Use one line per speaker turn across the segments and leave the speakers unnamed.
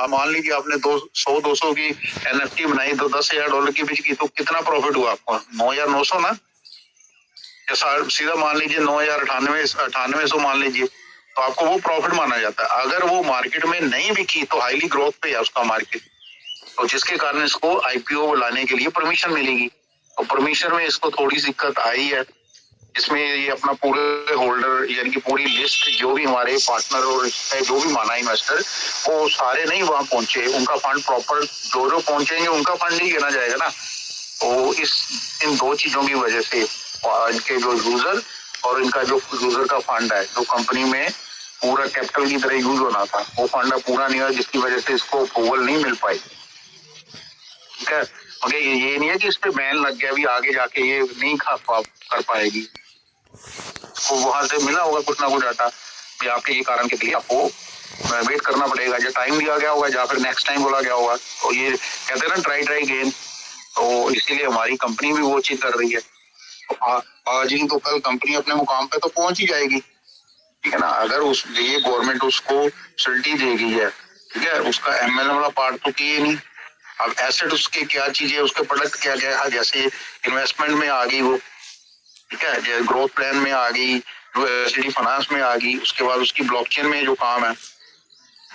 मान लीजिए आपने 200 की NFT बनाई तो $10,000 की बिकी, तो कितना प्रॉफिट हुआ आपको? 9,900 ना, या सीधा मान लीजिए 9,098 मान लीजिए, तो आपको वो प्रॉफिट माना जाता है। अगर वो मार्केट में नहीं बिकी तो हाईली ग्रोथ पे है उसका मार्केट, तो जिसके कारण इसको IPO लाने के लिए परमिशन मिलेगी। और परमिशन में इसको थोड़ी सी दिक्कत आई है, इसमें ये अपना पूरे होल्डर यानी कि पूरी लिस्ट जो भी हमारे पार्टनर और जो भी माना इन्वेस्टर, वो सारे नहीं वहां पहुंचे, उनका फंड प्रॉपर जो पहुंचेंगे उनका फंड नहीं गिना जाएगा ना। तो इन दो चीजों की वजह से इनके जो यूजर और इनका जो यूजर का फंड है, जो कंपनी में पूरा कैपिटल की तरह यूज होना था, वो फंड पूरा नहीं हुआ, जिसकी वजह से इसको अप्रूवल नहीं मिल पाई। ठीक है, मगर ये नहीं है कि इस पे बैन लग गया, अभी आगे जाके ये नहीं कर पाएगी। तो वहां से मिला होगा कुछ ना कुछ डाटा, आपके ये कारण के लिए आपको वेट करना पड़ेगा, जो टाइम दिया गया होगा या फिर नेक्स्ट टाइम बोला गया होगा। तो ये कहते हैं ना ट्राई गेन, तो इसीलिए हमारी कंपनी भी वो चीज कर रही है। तो आज ही तो कल कंपनी अपने मुकाम पे तो पहुंच ही जाएगी। ठीक है ना, अगर उस ये गवर्नमेंट उसको फैसिलिटी देगी है, ठीक है, उसका MLM वाला पार्ट तो किए नहीं। अब एसेट उसके क्या चीजें, उसके प्रोडक्ट क्या क्या है, जैसे इन्वेस्टमेंट में आ गई वो, ठीक है, जैसे ग्रोथ प्लान में आ गई, एसडी फाइनेंस में आ गई, उसके बाद उसकी ब्लॉकचेन में जो काम है,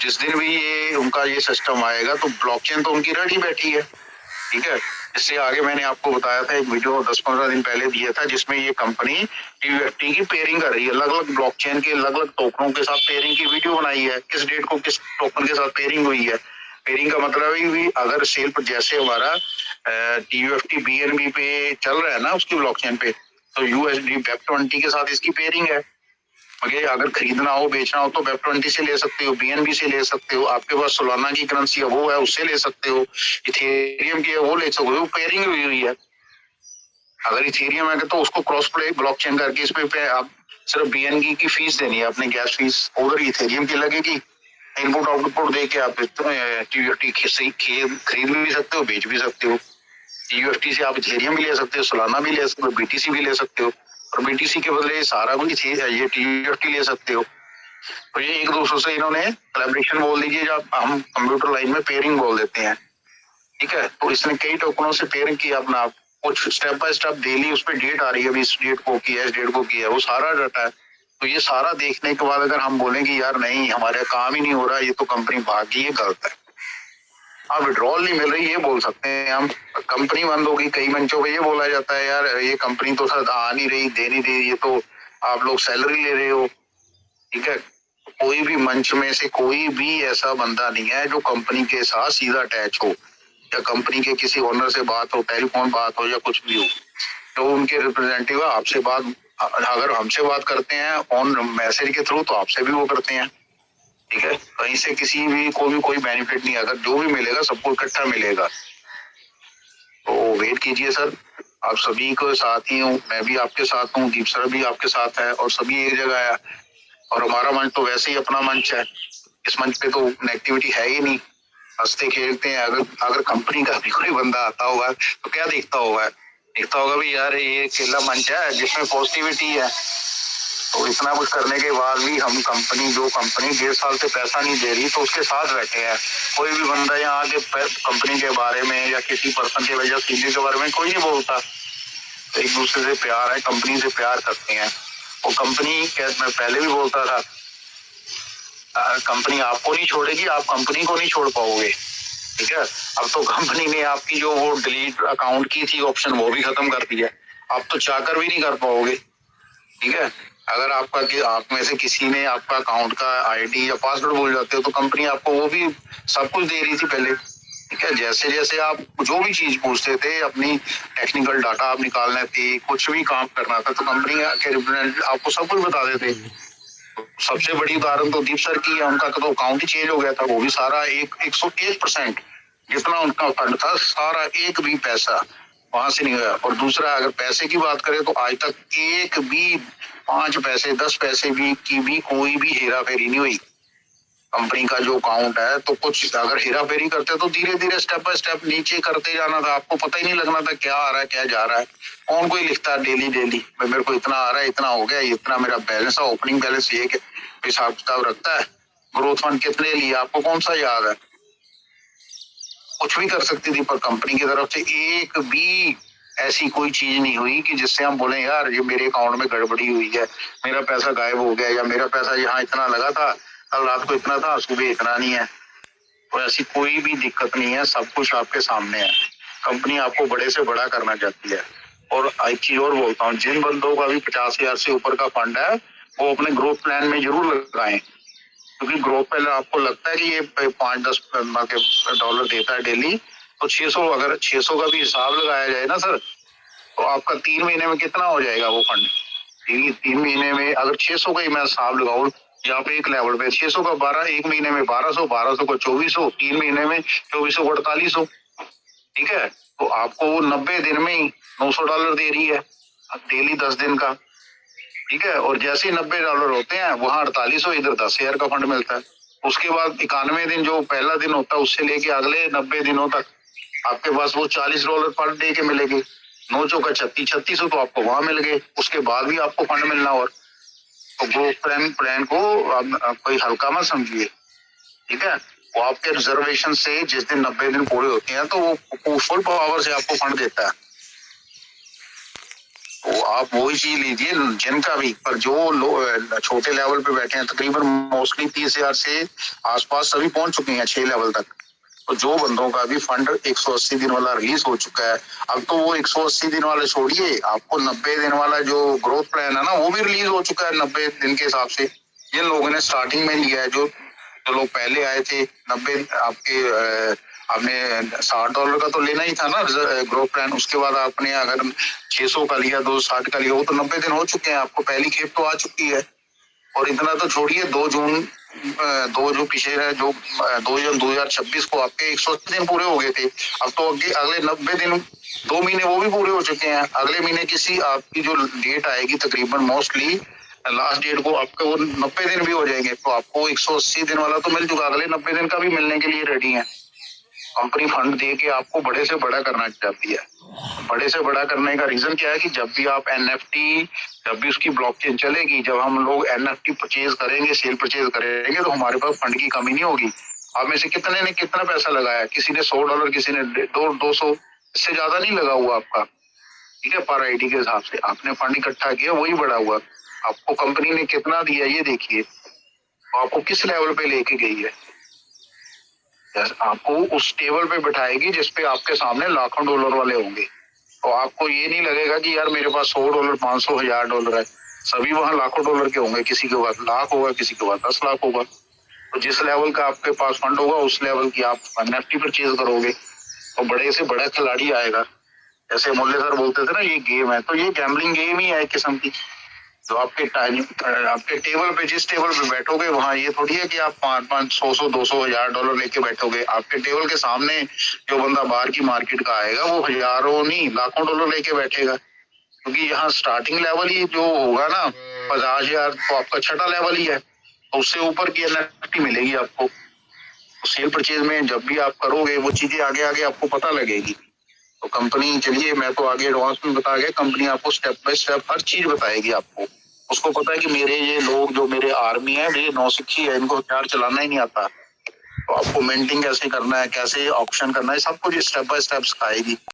जिस दिन भी ये उनका ये सिस्टम आएगा तो ब्लॉकचेन तो उनकी रेडी बैठी है। ठीक है, इससे आगे मैंने आपको बताया था, एक वीडियो 10-15 दिन पहले दिया था, जिसमें ये कंपनी TUFT की पेयरिंग कर रही है, अलग अलग ब्लॉकचेन के अलग अलग टोकनों के साथ पेयरिंग की वीडियो बनाई है, किस डेट को किस टोकन के साथ पेयरिंग हुई है। पेयरिंग का मतलब है भी अगर सेल पर जैसे हमारा TUFT BNB पे चल रहा है ना उसकी ब्लॉकचेन पे, तो USD BEP20 के साथ इसकी पेयरिंग है। अगर खरीदना हो बेचना हो तो BEP20 से ले सकते हो, BNB से ले सकते हो, आपके पास सोलाना की करेंसी है वो है उससे ले सकते हो, इथेरियम की है वो ले सकते हो, पेयरिंग हुई हुई है। अगर इथेरियम है तो उसको क्रॉस ब्लॉकचेन करके इसमें पे आप सिर्फ BNB की फीस देनी है, अपने गैस फीस, उधर इथेरियम की लगेगी। इनपुट आउटपुट दे के आप TUFT खरीद भी सकते हो, बेच भी सकते हो। TUFT से आप इथेरियम भी ले सकते हो, सोलाना भी ले सकते हो, BTC भी ले सकते हो, और BTC के बदले सारा कुछ ये TUFT ले सकते हो। तो ये एक दूसरे से इन्होंने कोलैबोरेशन बोल दीजिए, जब हम कंप्यूटर लाइन में पेयरिंग बोल देते हैं। ठीक है, तो इसने कई टोकनों से पेयरिंग किया अपना, कुछ स्टेप बाय स्टेप डेली उस पर डेट आ रही है, इस डेट को किया, इस डेट को किया, वो सारा डाटा है। तो ये सारा देखने के बाद अगर हम बोलेंगे यार नहीं हमारे काम ही नहीं हो रहा, ये तो कंपनी भागी, ये गलत है। आप विड्रॉल नहीं मिल रही ये बोल सकते हैं हम, कंपनी बंद होगी, कई मंचों पे ये बोला जाता है यार ये कंपनी तो सर आ नहीं रही, दे नहीं रही, ये तो आप लोग सैलरी ले रहे हो। ठीक है, कोई भी मंच में से कोई भी ऐसा बंदा नहीं है जो कंपनी के साथ सीधा अटैच हो, या कंपनी के किसी ओनर से बात हो, टेलीफोन बात हो या कुछ भी हो, तो उनके रिप्रेजेंटेटिव आपसे बात, अगर हमसे बात करते हैं ऑन मैसेज के थ्रू तो आपसे भी वो करते हैं। ठीक है, कहीं से किसी भी कोई बेनिफिट नहीं, अगर जो भी मिलेगा सबको इकट्ठा मिलेगा। तो वेट कीजिए सर, आप सभी को साथ ही हूँ, मैं भी आपके साथ हूँ, दीप सर भी आपके साथ है, और सभी एक जगह है। और हमारा मंच तो वैसे ही अपना मंच है, इस मंच पे तो नेगेटिविटी है ही नहीं, हंसते खेलते हैं। अगर कंपनी का भी कोई बंदा आता होगा तो क्या देखता होगा भी यार ये अकेला मंच है जिसमें पॉजिटिविटी है। तो इतना कुछ करने के बाद भी हम कंपनी 1.5 साल से पैसा नहीं दे रही तो उसके साथ बैठे हैं। कोई भी बंदा यहाँ आके कंपनी के बारे में या किसी पर्सन के वजह सीनियर के बारे में कोई नहीं बोलता। तो एक दूसरे से प्यार है, कंपनी से प्यार करते हैं। वो कंपनी मैं पहले भी बोलता था, कंपनी आपको नहीं छोड़ेगी, आप कंपनी को नहीं छोड़ पाओगे। ठीक है, अब तो कंपनी ने आपकी जो वो डिलीट अकाउंट की थी ऑप्शन वो भी खत्म कर दिया, आप तो चाहकर भी नहीं कर पाओगे। ठीक है, अगर आप में से किसी ने आपका अकाउंट का ID या पासवर्ड भूल जाते हो तो कंपनी आपको वो भी सब कुछ दे रही थी पहले। ठीक है, जैसे जैसे आप जो भी चीज पूछते थे, अपनी टेक्निकल डाटा आप निकालने थे, कुछ भी काम करना था तो कंपनी के रिप्रेजेंटेटिव आपको सब कुछ बता देते। सबसे बड़ी उदाहरण तो दीप सर की है, उनका तो अकाउंट ही चेंज हो गया था, वो भी सारा 101% जितना उनका फंड था सारा एक भी पैसा वहां से नहीं गया। और दूसरा अगर पैसे की बात करें तो आज तक एक भी 5 पैसे 10 पैसे भी की भी कोई भी हेरा फेरी नहीं हुई। कंपनी का जो अकाउंट है तो कुछ अगर हेरा फेरी करते तो धीरे धीरे स्टेप बाय स्टेप नीचे करते जाना था, आपको पता ही नहीं लगना था क्या आ रहा है क्या जा रहा है। कौन कोई लिखता है डेली मेरे को इतना आ रहा है, इतना हो गया, इतना मेरा बैलेंस है, ओपनिंग बैलेंस ये हिसाब किताब रखता है। ग्रोथ फंड कितने लिए आपको कौन सा याद है? कुछ भी कर सकती थी, पर कंपनी की तरफ से एक भी ऐसी कोई चीज नहीं हुई कि जिससे हम बोले यार ये मेरे अकाउंट में गड़बड़ी हुई है, मेरा पैसा गायब हो गया, या मेरा पैसा यहाँ इतना लगा था, कल रात को इतना था, सुबह इतना नहीं है। तो ऐसी कोई भी दिक्कत नहीं है, सब कुछ आपके सामने है। कंपनी आपको बड़े से बड़ा करना चाहती है। और एक चीज और बोलता हूँ, जिन बंदों का भी 50,000 से ऊपर का फंड है वो अपने ग्रोथ प्लान में जरूर लगाएं, क्योंकि ग्रोथ प्लान आपको लगता है कि ये 5-10 डॉलर देता है डेली, तो 600, अगर 600 का भी हिसाब लगाया जाए ना सर, तो आपका 3 महीने में कितना हो जाएगा वो फंड। 3 महीने में अगर 600 का ही मैं हिसाब लगाऊं यहाँ पे एक लेवल पे 600 का 12, एक महीने में 1200, 1200 को 2400, 3 महीने में 2400 को 4800, ठीक है। तो आपको वो 90 दिन में ही $900 दे रही है डेली 10 दिन का, ठीक है। और जैसे ही $90 होते हैं वहां 4800, इधर 10,000 का फंड मिलता है। उसके बाद 91 दिन जो पहला दिन होता है उससे लेके अगले 90 दिनों तक आपके पास वो $40 पर डे के मिलेंगे। 9 चौका 3600 तो आपको वहां मिल गए, उसके बाद भी आपको फंड मिलना। और तो ग्रोथ प्लान को आप कोई हल्का मत समझिए, ठीक है। वो आपके रिजर्वेशन से जिस दिन 90 दिन पूरे होते हैं तो वो फुल पावर से आपको फंड देता है। तो आप वही चीज लीजिए जिनका भी, पर जो छोटे लेवल पे बैठे हैं तकरीबन मोस्टली 30,000 से आसपास सभी पहुंच चुके हैं 6 लेवल तक। तो जो बंदों का भी फंड 180 दिन वाला रिलीज हो चुका है, अब तो वो 180 दिन वाला छोड़िए, आपको 90 दिन वाला जो ग्रोथ प्लान है ना वो भी रिलीज हो चुका है 90 दिन के हिसाब से। जिन लोगों ने स्टार्टिंग में लिया है, जो लोग पहले आए थे 90 आपके आपने $60 का तो लेना ही था ना ग्रोथ प्लान, उसके बाद आपने अगर 600 का लिया, 260 का लिया, वो तो 90 दिन हो चुके हैं, आपको पहली खेप तो आ चुकी है। और इतना तो छोड़िए, 2 जून जो पिछले है, जो 2 जून 2026 को आपके 180 दिन पूरे हो गए थे। अब तो अगले 90 दिन 2 महीने वो भी पूरे हो चुके हैं। अगले महीने किसी आपकी जो डेट आएगी तकरीबन मोस्टली लास्ट डेट को आपके वो 90 दिन भी हो जाएंगे, तो आपको 180 दिन वाला तो मिल चुका, अगले 90 दिन का भी मिलने के लिए रेडी है। कंपनी फंड दे के आपको बड़े से बड़ा करना चाहती है। बड़े से बड़ा करने का रीजन क्या है कि जब भी आप एनएफटी, जब भी उसकी ब्लॉकचेन चलेगी, जब हम लोग एनएफटी परचेज करेंगे, सेल परचेज करेंगे, तो हमारे पास फंड की कमी नहीं होगी। आप में से कितने ने कितना पैसा लगाया, किसी ने $100, किसी ने 200, इससे ज्यादा नहीं लगा हुआ आपका, ठीक है। पर आईडी के हिसाब से आपने फंड इकट्ठा किया, वही बड़ा हुआ। आपको कंपनी ने कितना दिया ये देखिए, आपको किस लेवल पे लेके गई है। आपको उस टेबल पे बिठाएगी जिसपे आपके सामने लाखों डॉलर वाले होंगे, तो आपको ये नहीं लगेगा कि यार मेरे पास $100, 500, $1,000 है। सभी वहां लाखों डॉलर के होंगे, किसी के पास लाख होगा, किसी के पास 10 लाख होगा। तो जिस लेवल का आपके पास फंड होगा उस लेवल की आप एनएफटी परचेज करोगे, तो बड़े से बड़ा खिलाड़ी आएगा। जैसे मुल्ले सर बोलते थे ना ये गेम है, तो ये गैम्बलिंग गेम ही है एक किस्म की। जो आपके टेबल पे, जिस टेबल पे बैठोगे वहां ये थोड़ी है कि आप 500, 100, 200, $1,000 लेके बैठोगे। आपके टेबल के सामने जो बंदा बाहर की मार्केट का आएगा वो हजारों नहीं लाखों डॉलर लेके बैठेगा, क्योंकि यहाँ स्टार्टिंग लेवल ही जो होगा ना 50,000, तो आपका छठा लेवल ही है, तो उससे ऊपर की एनएफटी मिलेगी आपको। सेल परचेज में जब भी आप करोगे वो चीजें आगे आगे आपको पता लगेगी। तो कंपनी, चलिए मैं तो आगे एडवांस में बता गया, कंपनी आपको स्टेप बाय स्टेप हर चीज बताएगी आपको। उसको पता है कि मेरे ये लोग जो मेरे आर्मी है, ये नौसिखी है, इनको हथियार चलाना ही नहीं आता, तो आपको मेंटिंग कैसे करना है, कैसे ऑप्शन करना है, सब कुछ स्टेप बाय स्टेप सिखाएगी।